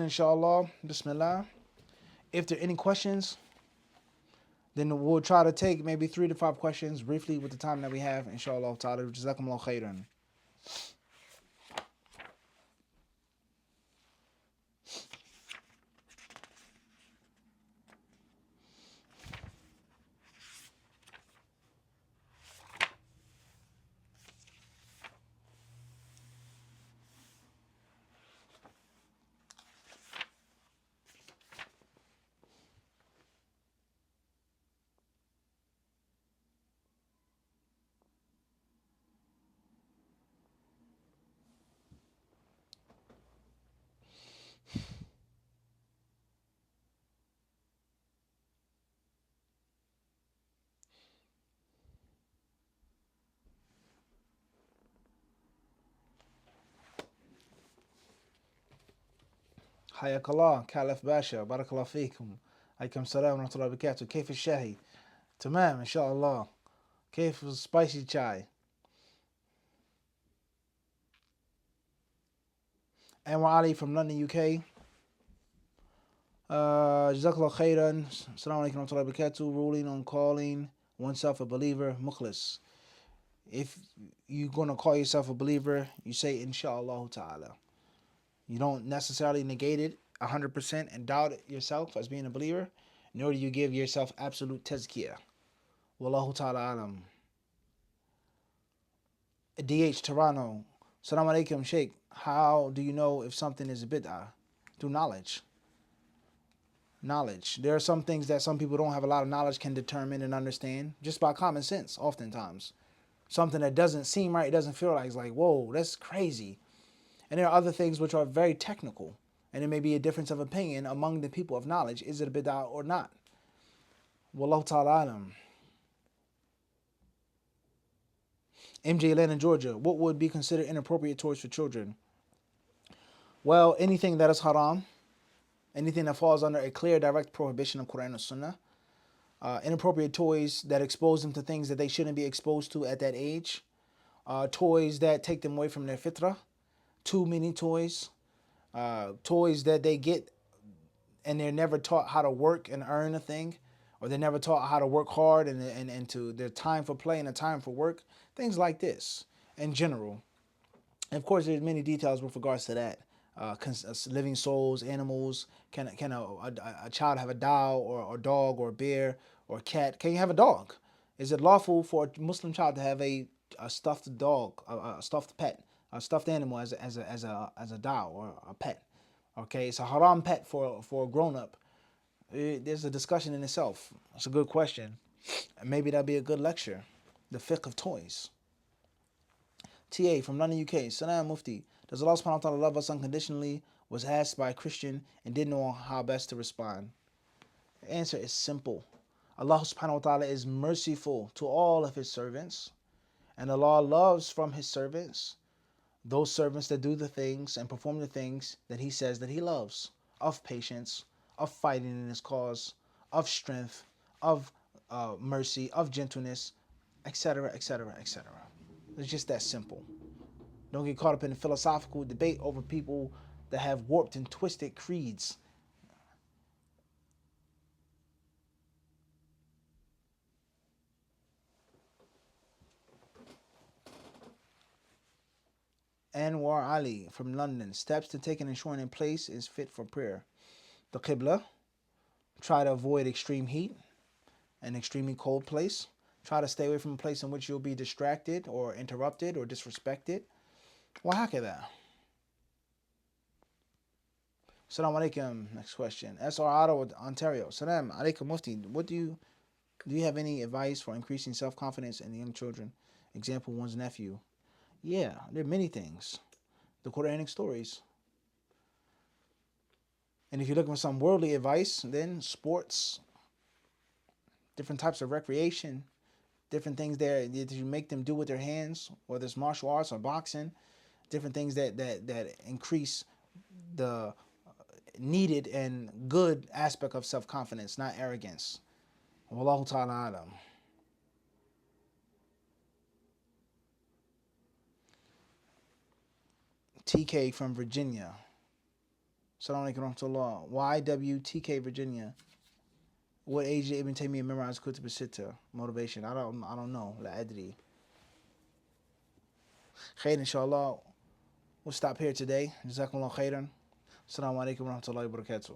inshallah. Bismillah. If there are any questions, then we'll try to take maybe 3 to 5 questions briefly with the time that we have, inshallah ta'ala. Jazakumullah khairan. حياك الله كالف باشا بارك الله فيكم عليكم السلام ورحمة الله وبركاته كيف الشاي تمام إن شاء الله كيف spicy chai Anwar Ali from London UK Jazakallah khairan Assalamu alaikum warahmatullahi wabarakatuh ruling on calling oneself a believer mukhlis if you're going to call yourself a believer you say inshallah ta'ala. You don't necessarily negate it 100% and doubt it yourself as being a believer, nor do you give yourself absolute tazkiyah. Wallahu ta'ala alam. DH Toronto. Assalamu alaikum, Sheikh. How do you know if something is a bid'ah? Through knowledge. Knowledge. There are some things that some people don't have a lot of knowledge can determine and understand just by common sense, oftentimes. Something that doesn't seem right, it doesn't feel right. It's like, whoa, that's crazy. And there are other things which are very technical. And there may be a difference of opinion among the people of knowledge. Is it a bid'ah or not? Wallahu ta'ala alam. MJ Atlanta, Georgia. What would be considered inappropriate toys for children? Well, anything that is haram. Anything that falls under a clear, direct prohibition of Quran and Sunnah. Inappropriate toys that expose them to things that they shouldn't be exposed to at that age. Toys that take them away from their fitrah. Too many toys, toys that they get and they're never taught how to work and earn a thing, or they're never taught how to work hard and to their time for play and a time for work, things like this in general. And of course, there's many details with regards to that. Living souls, animals. Can a child have a doll or dog or bear or cat? Can you have a dog? Is it lawful for a Muslim child to have a stuffed dog, a stuffed pet? A stuffed animal as a doll or a pet. Okay, it's a haram pet for a grown up. There's a discussion in itself. It's a good question. And maybe that'd be a good lecture. The fiqh of toys. TA from London, UK. Salam Mufti. Does Allah subhanahu wa ta'ala love us unconditionally? Was asked by a Christian and didn't know how best to respond. The answer is simple. Allah subhanahu wa ta'ala is merciful to all of his servants. And Allah loves from his servants those servants that do the things and perform the things that he says that he loves, of patience, of fighting in his cause, of strength, of mercy, of gentleness, etc., etc., etc. It's just that simple. Don't get caught up in a philosophical debate over people that have warped and twisted creeds. Anwar Ali from London. Steps to take and ensuring in place is fit for prayer. The Qibla. Try to avoid extreme heat, an extremely cold place. Try to stay away from a place in which you'll be distracted or interrupted or disrespected. وهكذا. Assalamu alaikum. Next question. SR Ottawa, Ontario. Salam alaikum Mufti. Do you have any advice for increasing self-confidence in young children? Example, one's nephew. Yeah, there are many things. The Quranic stories. And if you're looking for some worldly advice, then sports, different types of recreation, different things there that you make them do with their hands, whether it's martial arts or boxing, different things that increase the needed and good aspect of self-confidence, not arrogance. Wallahu ta'ala alam. TK from Virginia. Assalamu alaikum warahmatullah. YWTK Virginia. What age did Ibn Taymiyyah memorize Kutub Sitta? Motivation. I don't know. La adri. Khair, inshallah. We'll stop here today. Jazakumullah khairan. Assalamu alaikum warahmatullahi wabarakatuh.